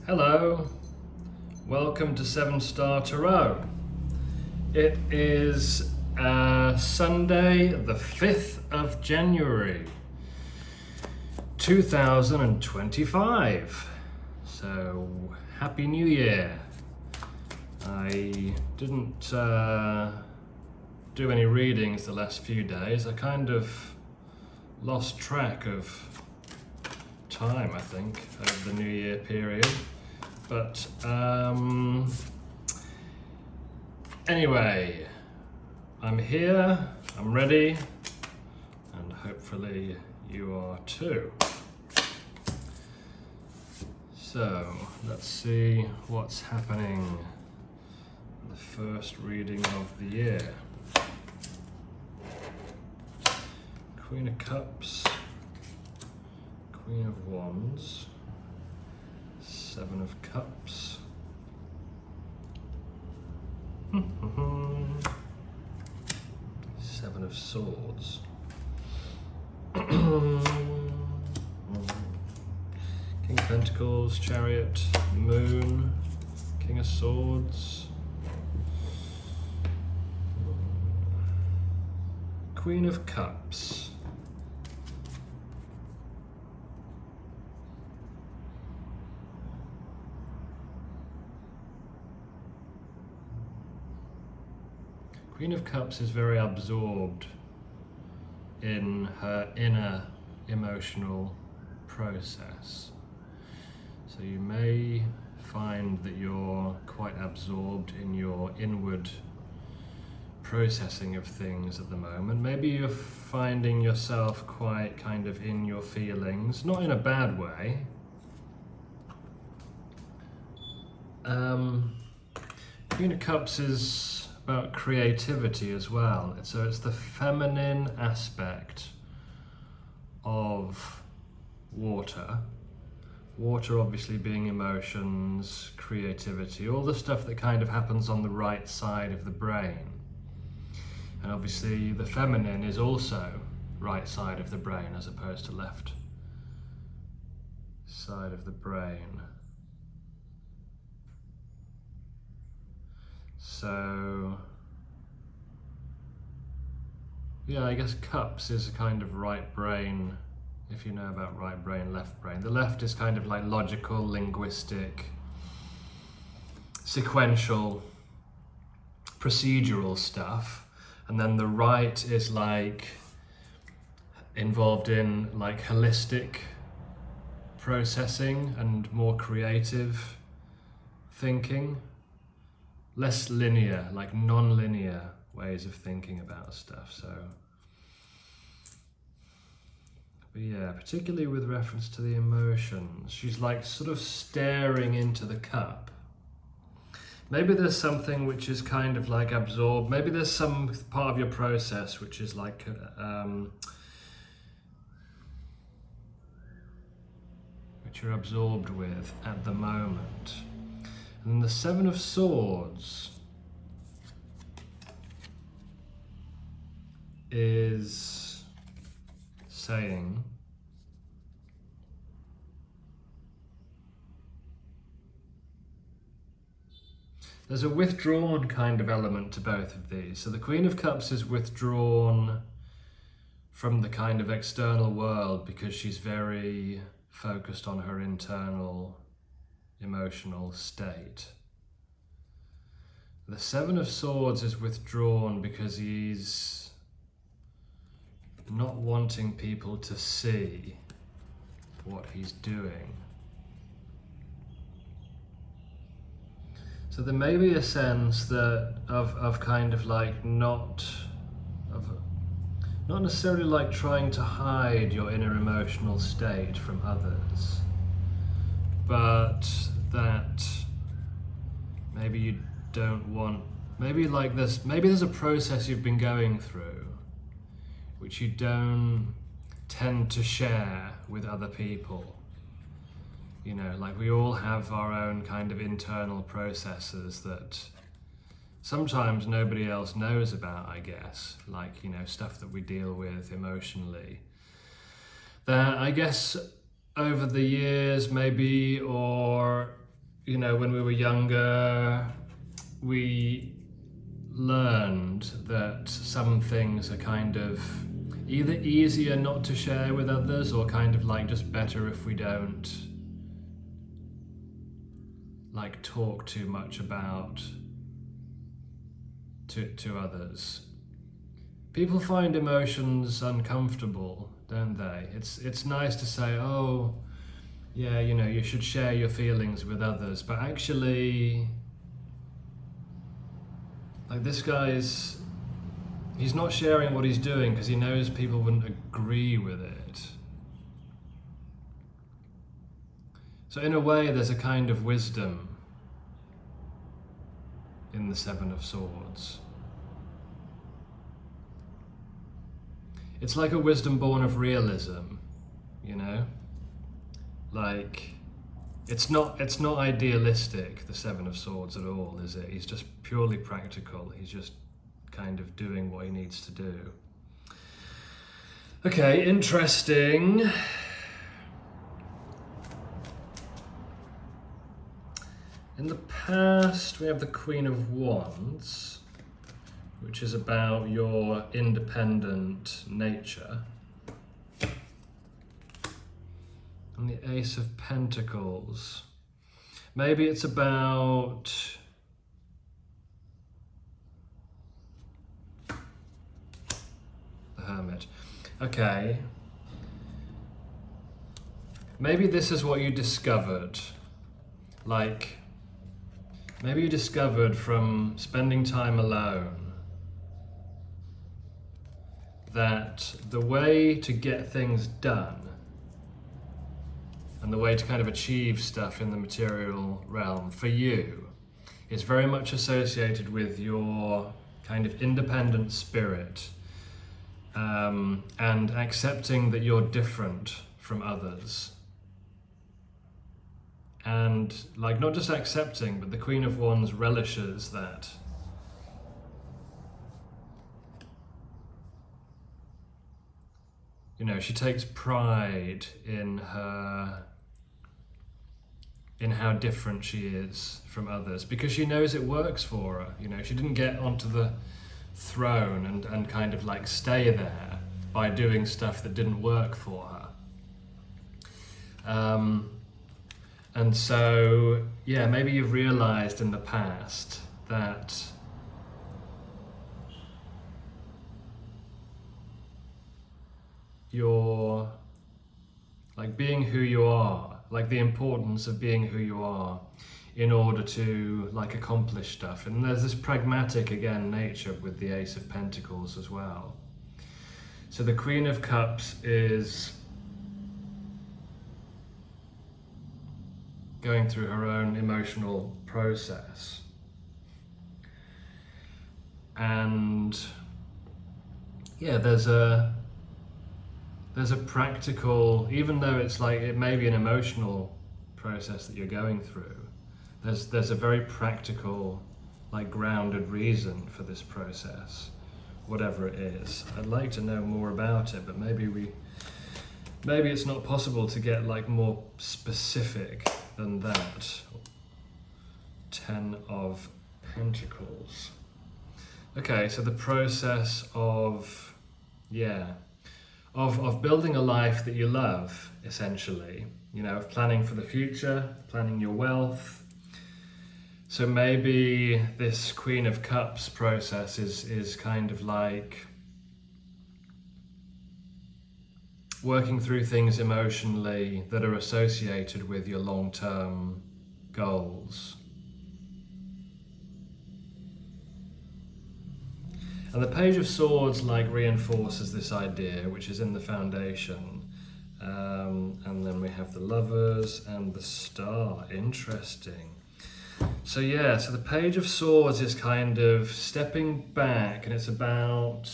Hello, welcome to 7 Star Tarot. It is Sunday, the 5th of January 2025. So, Happy New Year. I didn't do any readings the last few days. I kind of lost track of time, I think, over the New Year period. But anyway, I'm here, I'm ready, and hopefully you are too. So let's see what's happening. The first reading of the year. Queen of Cups, Queen of Wands, 7 of Cups, Seven of Swords, King of Pentacles, Chariot, Moon, King of Swords, Queen of Cups. Queen of Cups is very absorbed in her inner emotional process. So you may find that you're quite absorbed in your inward processing of things at the moment. Maybe you're finding yourself quite kind of in your feelings, not in a bad way. Queen of Cups is about creativity as well. So it's the feminine aspect of water. Water obviously being emotions, creativity, all the stuff that kind of happens on the right side of the brain. And obviously the feminine is also right side of the brain as opposed to left side of the brain. So, yeah, I guess Cups is a kind of right brain, if you know about right brain, left brain. The left is kind of like logical, linguistic, sequential, procedural stuff. And then the right is like involved in like holistic processing and more creative thinking. Less linear, like non-linear ways of thinking about stuff. So, but yeah, particularly with reference to the emotions, she's like sort of staring into the cup. Maybe there's something which is kind of like absorbed. Maybe there's some part of your process which is like which you're absorbed with at the moment. And the 7 of Swords is saying there's a withdrawn kind of element to both of these. So the Queen of Cups is withdrawn from the kind of external world because she's very focused on her internal emotional state. The 7 of Swords is withdrawn because he's not wanting people to see what he's doing. So there may be a sense that of kind of like not necessarily like trying to hide your inner emotional state from others, but that maybe you don't want, maybe there's a process you've been going through which you don't tend to share with other people. You know, like we all have our own kind of internal processes that sometimes nobody else knows about, I guess, like, you know, stuff that we deal with emotionally. That I guess over the years maybe, or when we were younger, we learned that some things are kind of either easier not to share with others or kind of like just better if we don't like talk too much about to others. People find emotions uncomfortable, don't they? It's nice to say, oh, yeah, you should share your feelings with others, but actually, like this guy's, he's not sharing what he's doing because he knows people wouldn't agree with it. So in a way, there's a kind of wisdom in the Seven of Swords. It's like a wisdom born of realism, Like, it's not idealistic, the Seven of Swords at all, is it? He's just purely practical. He's just kind of doing what he needs to do. Okay, interesting. In the past, we have the Queen of Wands, which is about your independent nature. And the Ace of Pentacles. Maybe it's about the Hermit. Okay. Maybe this is what you discovered. Like, maybe you discovered from spending time alone that the way to get things done and the way to kind of achieve stuff in the material realm for you is very much associated with your kind of independent spirit, and accepting that you're different from others. And like, not just accepting, but the Queen of Wands relishes that. She takes pride in how different she is from others because she knows it works for her. She didn't get onto the throne and kind of like stay there by doing stuff that didn't work for her. And so, yeah, maybe you've realized in the past that you're like being who you are, like the importance of being who you are in order to like accomplish stuff. And there's this pragmatic again nature with the Ace of Pentacles as well. So the Queen of Cups is going through her own emotional process. And yeah, there's a practical, even though it's like it may be an emotional process that you're going through, there's a very practical, like grounded reason for this process, whatever it is. I'd like to know more about it, but maybe it's not possible to get like more specific than that. 10 of Pentacles. Okay, so the process of building a life that you love, essentially, of planning for the future, planning your wealth. So maybe this Queen of Cups process is kind of like working through things emotionally that are associated with your long-term goals. And the Page of Swords like reinforces this idea, which is in the foundation. And then we have the Lovers and the Star. Interesting. So yeah, so the Page of Swords is kind of stepping back, and it's about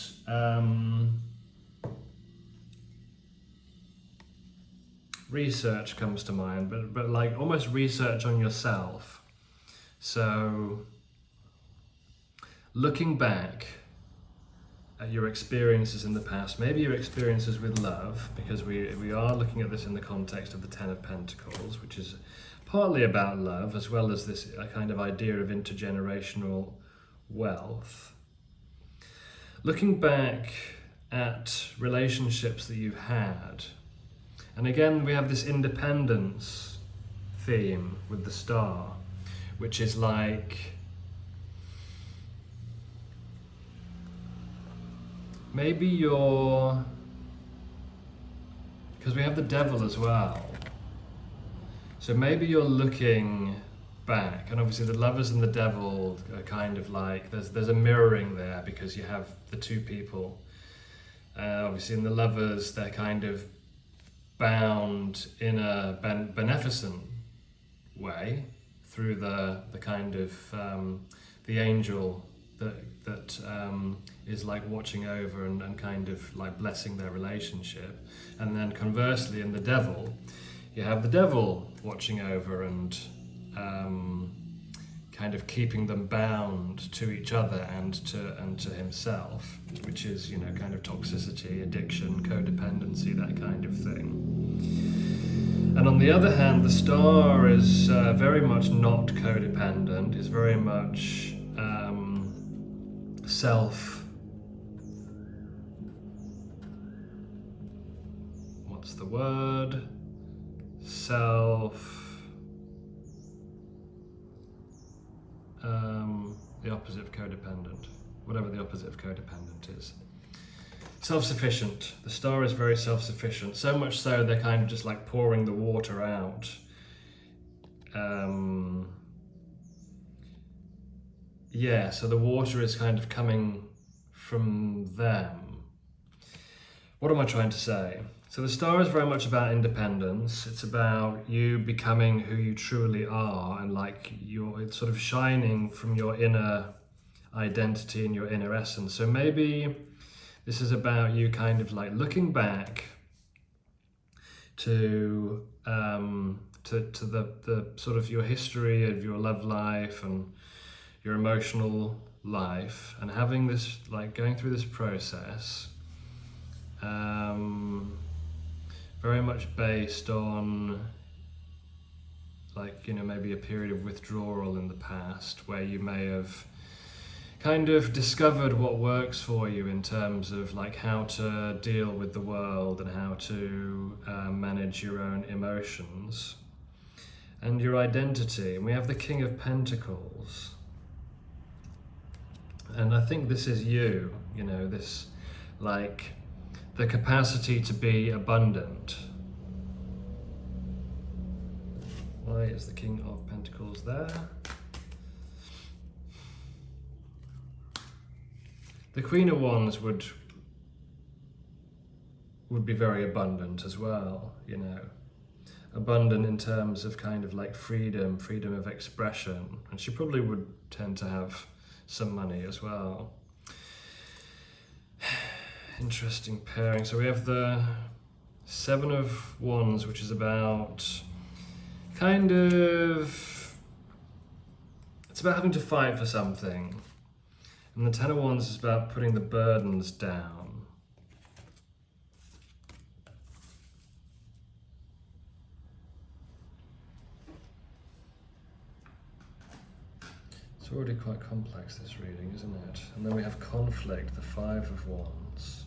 research comes to mind, but like almost research on yourself. So looking back at your experiences in the past, maybe your experiences with love, because we are looking at this in the context of the Ten of Pentacles, which is partly about love, as well as this kind of idea of intergenerational wealth. Looking back at relationships that you've had, and again we have this independence theme with the star, which is like maybe you're, because we have the devil as well, so maybe you're looking back, and obviously the lovers and the devil are kind of like, there's a mirroring there, because you have the two people. Obviously in the lovers, they're kind of bound in a beneficent way through the kind of the angel that is like watching over and kind of like blessing their relationship. And then conversely in the devil, you have the devil watching over and kind of keeping them bound to each other and to himself, which is, you know, kind of toxicity, addiction, codependency, that kind of thing. And on the other hand, the star is very much not codependent, is very much what's the word? The opposite of codependent, whatever the opposite of codependent is. Self-sufficient. The star is very self-sufficient, so much so they're kind of just like pouring the water out. Yeah, so the water is kind of coming from them. What am I trying to say? So the star is very much about independence. It's about you becoming who you truly are, and like it's sort of shining from your inner identity and your inner essence. So maybe this is about you kind of like looking back to the sort of your history of your love life and your emotional life, and having this, like going through this process, very much based on, like, you know, maybe a period of withdrawal in the past where you may have kind of discovered what works for you in terms of like how to deal with the world and how to manage your own emotions and your identity. And we have the King of Pentacles. And I think this is you know, this like the capacity to be abundant. Why is the King of Pentacles there? The Queen of Wands would be very abundant as well, you know. Abundant in terms of kind of like freedom of expression. And she probably would tend to have some money as well. Interesting pairing. So we have the Seven of Wands, which is about kind of, it's about having to fight for something. And the Ten of Wands is about putting the burdens down. It's already quite complex, this reading, isn't it? And then we have conflict, the Five of Wands.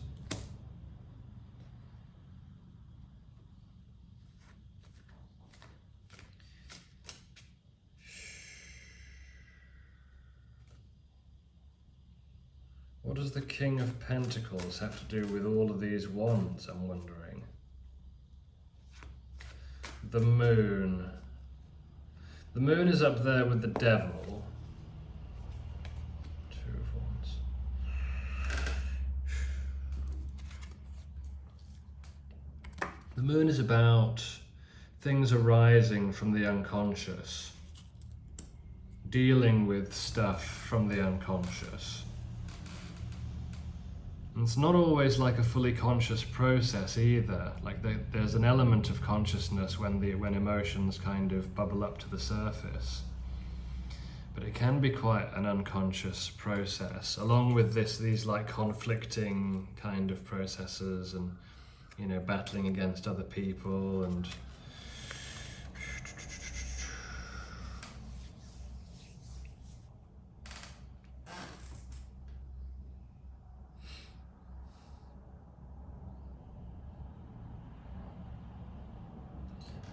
What does the King of Pentacles have to do with all of these wands, I'm wondering? The Moon. The Moon is up there with the Devil. Two of Wands. The Moon is about things arising from the unconscious, dealing with stuff from the unconscious. And it's not always like a fully conscious process either. Like there's an element of consciousness when emotions kind of bubble up to the surface. But it can be quite an unconscious process, along with these like conflicting kind of processes, and, you know, battling against other people and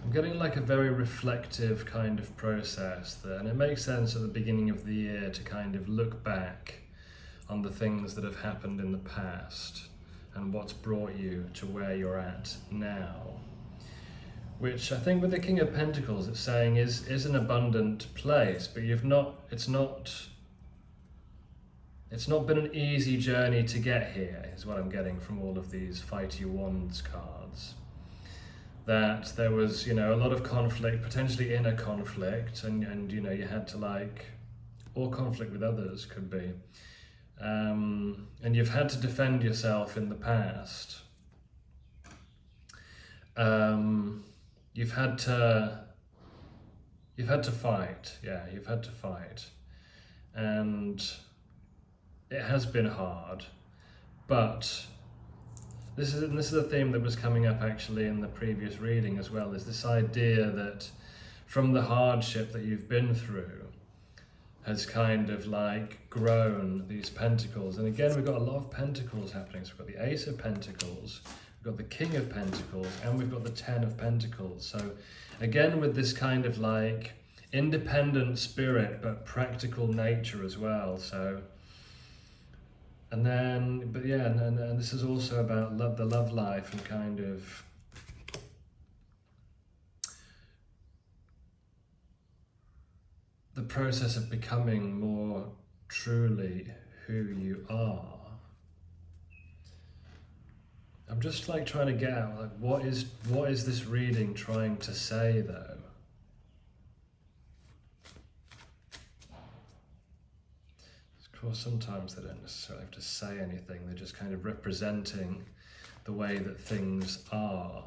I'm getting like a very reflective kind of process there, and it makes sense at the beginning of the year to kind of look back on the things that have happened in the past and what's brought you to where you're at now. Which I think with the King of Pentacles it's saying is an abundant place, but it's not been an easy journey to get here, is what I'm getting from all of these Fighty Wands cards. That there was, a lot of conflict, potentially inner conflict, and you had to or conflict with others could be. And you've had to defend yourself in the past. You've had to fight, you've had to fight. And it has been hard, but this is a theme that was coming up actually in the previous reading as well, is this idea that from the hardship that you've been through has kind of grown these pentacles. And again, we've got a lot of pentacles happening. So we've got the Ace of Pentacles, we've got the King of Pentacles, and we've got the Ten of Pentacles. So again, with this kind of independent spirit, but practical nature as well. So, and then, but yeah, and this is also about the love life and kind of the process of becoming more truly who you are. I'm just trying to get out, what is this reading trying to say though? Of course, sometimes they don't necessarily have to say anything, they're just kind of representing the way that things are.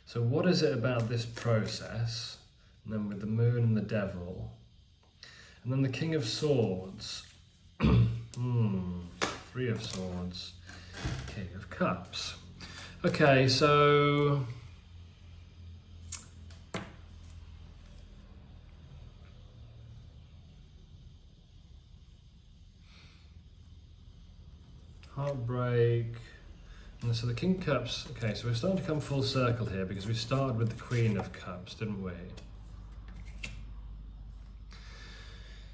So what is it about this process? And then with the Moon and the Devil, and then the King of Swords, Three of Swords, King of Cups. Okay, so heartbreak. And so the King of Cups, okay, so we're starting to come full circle here because we started with the Queen of Cups, didn't we?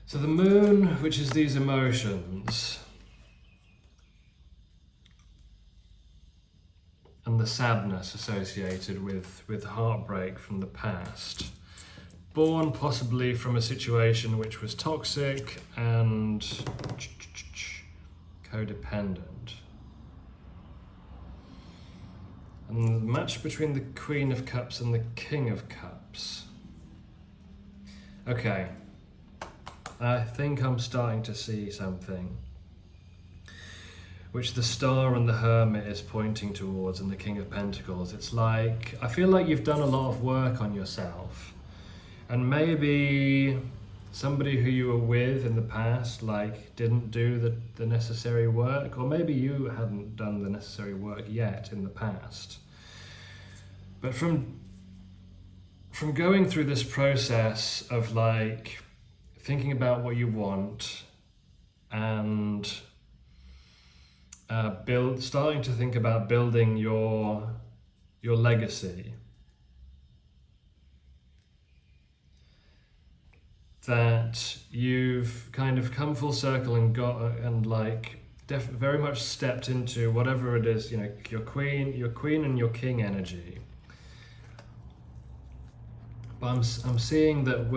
So the Moon, which is these emotions, and the sadness associated with heartbreak from the past, born possibly from a situation which was toxic and codependent. And the match between the Queen of Cups and the King of Cups. Okay, I think I'm starting to see something which the Star and the Hermit is pointing towards in the King of Pentacles. It's like, I feel like you've done a lot of work on yourself, and maybe somebody who you were with in the past didn't do the necessary work, or maybe you hadn't done the necessary work yet in the past. But from going through this process of thinking about what you want and starting to think about building your legacy, that you've kind of come full circle and very much stepped into whatever it is, your queen and your king energy. But I'm seeing that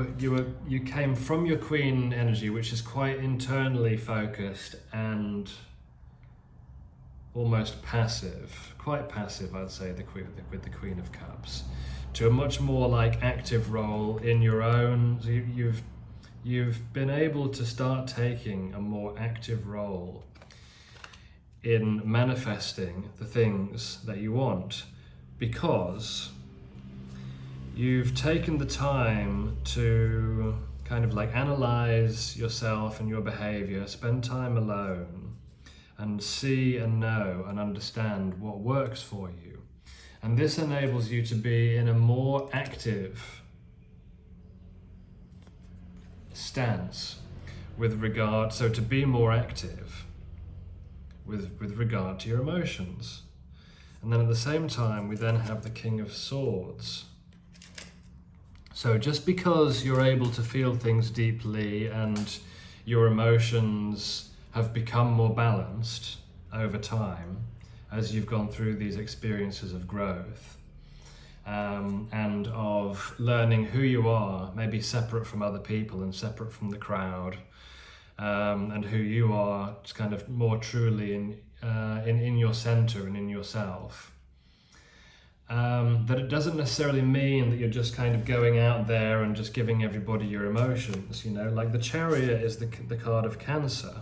you came from your queen energy, which is quite internally focused and almost passive, quite passive, I'd say, with the Queen of Cups, to a much more active role in your own. So you've been able to start taking a more active role in manifesting the things that you want, because you've taken the time to kind of analyze yourself and your behavior, spend time alone, and see and know and understand what works for you. And this enables you to be in a more active stance to be more active with regard to your emotions. And then at the same time, we then have the King of Swords. So just because you're able to feel things deeply and your emotions have become more balanced over time as you've gone through these experiences of growth, and of learning who you are, maybe separate from other people and separate from the crowd, and who you are kind of more truly in your center and in yourself. That it doesn't necessarily mean that you're just kind of going out there and just giving everybody your emotions, you know, like the Chariot is the card of Cancer.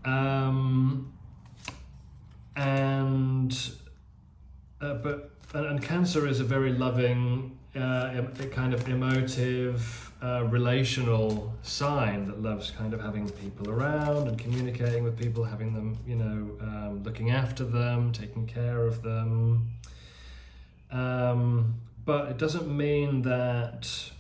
And Cancer is a very loving, kind of emotive, relational sign that loves kind of having people around and communicating with people, having them, you know, looking after them, taking care of them. But it doesn't mean that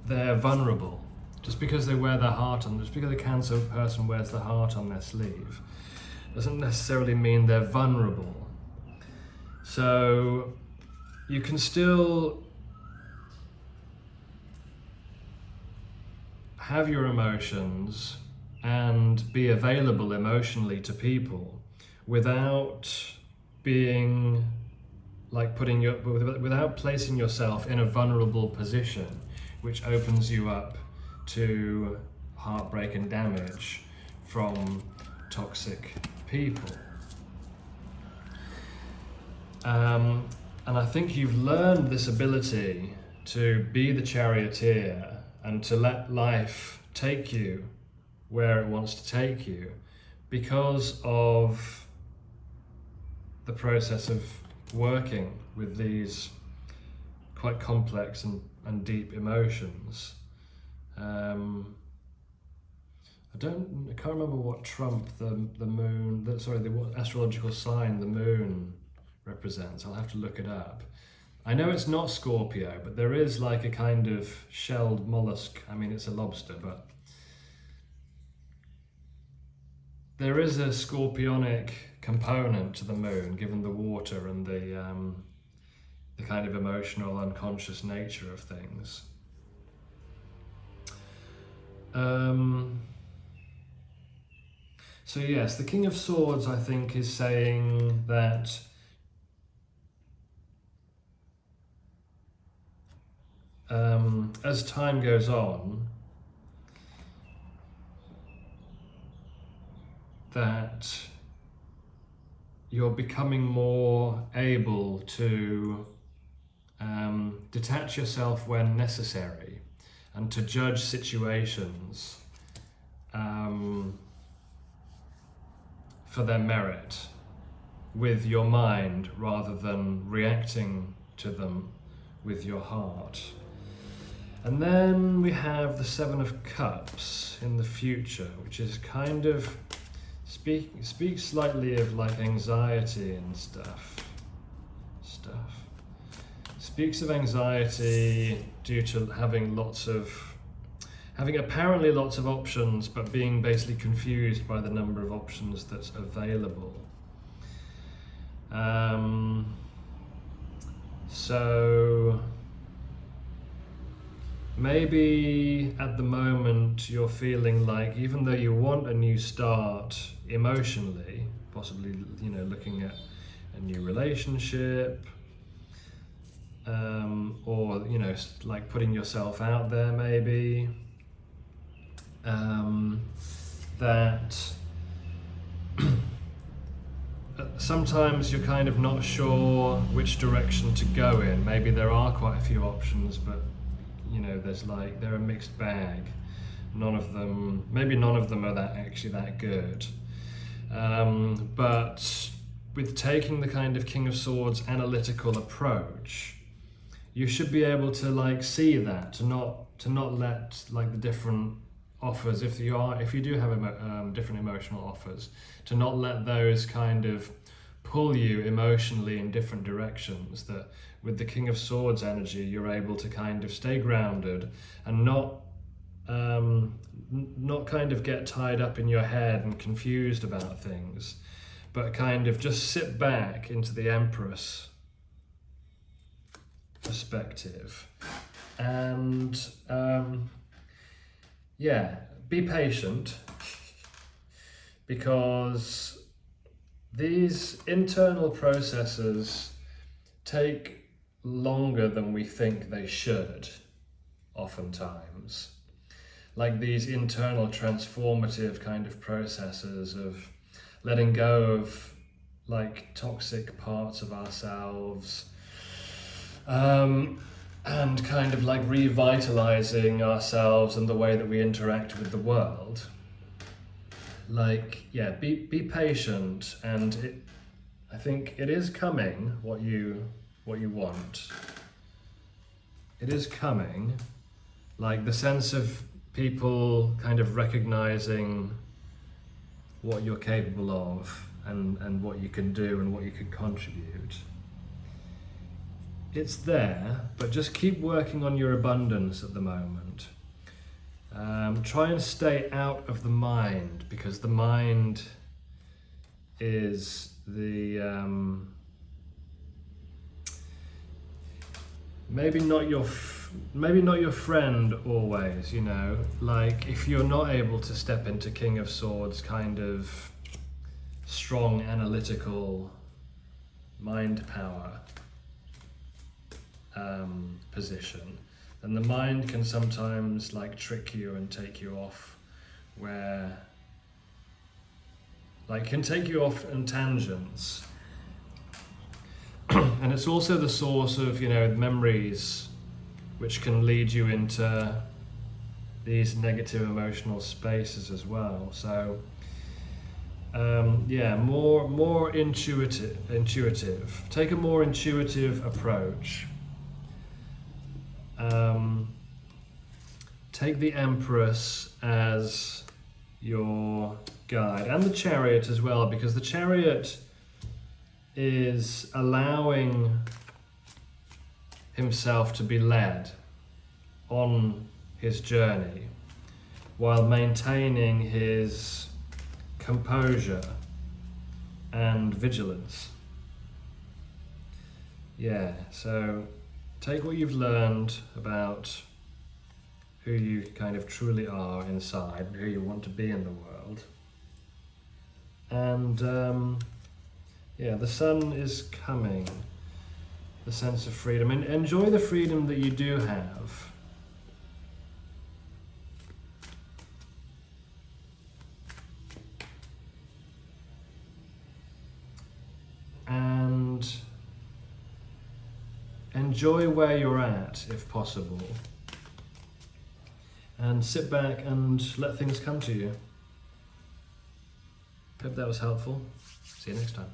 they're vulnerable. Just because they wear their heart on, just because a Cancer person wears the heart on their sleeve, doesn't necessarily mean they're vulnerable. So you can still have your emotions and be available emotionally to people without being like without placing yourself in a vulnerable position, which opens you up to heartbreak and damage from toxic people. And I think you've learned this ability to be the charioteer and to let life take you where it wants to take you because of the process of working with these quite complex and deep emotions. I can't remember what trump the moon, the astrological sign the moon represents. I'll have to look it up. I know it's not Scorpio, but there is like a kind of shelled mollusk. I mean, it's a lobster, but there is a scorpionic component to the moon, given the water and the kind of emotional, unconscious nature of things. So yes, the King of Swords, I think, is saying that as time goes on, that you're becoming more able to detach yourself when necessary and to judge situations for their merit with your mind rather than reacting to them with your heart. And then we have the Seven of Cups in the future, which is kind of speaks slightly of like anxiety and stuff. Speaks of anxiety due to having apparently lots of options, but being basically confused by the number of options that's available. So maybe at the moment you're feeling like, even though you want a new start emotionally, possibly, you know, looking at a new relationship, or, you know, like putting yourself out there maybe, that sometimes you're kind of not sure which direction to go in. Maybe there are quite a few options, but you know, they're a mixed bag. None of them are that good. But with taking the kind of King of Swords analytical approach, you should be able to like see that, to not let like the different offers, if you do have different emotional offers, to not let those kind of pull you emotionally in different directions. That with the King of Swords energy, you're able to kind of stay grounded and not kind of get tied up in your head and confused about things, but kind of just sit back into the Empress perspective. And yeah, be patient, because these internal processes take longer than we think they should, oftentimes. Like these internal transformative kind of processes of letting go of like toxic parts of ourselves, and kind of like revitalizing ourselves and the way that we interact with the world. Like, yeah, be patient, and I think it is coming, what you want. It is coming, like the sense of people kind of recognizing what you're capable of, and what you can do and what you can contribute. It's there, but just keep working on your abundance at the moment. Try and stay out of the mind, because the mind is the maybe not your friend always. You know, like if you're not able to step into King of Swords kind of strong analytical mind power position, then the mind can sometimes like trick you and take you off where, like, can take you off in tangents. And it's also the source of, you know, memories which can lead you into these negative emotional spaces as well. So yeah, more intuitive. Take a more intuitive approach. Take the Empress as your guide, and the Chariot as well, because the Chariot is allowing himself to be led on his journey while maintaining his composure and vigilance. Yeah, so take what you've learned about who you kind of truly are inside, who you want to be in the world. And yeah, the sun is coming, the sense of freedom. And enjoy the freedom that you do have. And enjoy where you're at, if possible. And sit back and let things come to you. Hope that was helpful. See you next time.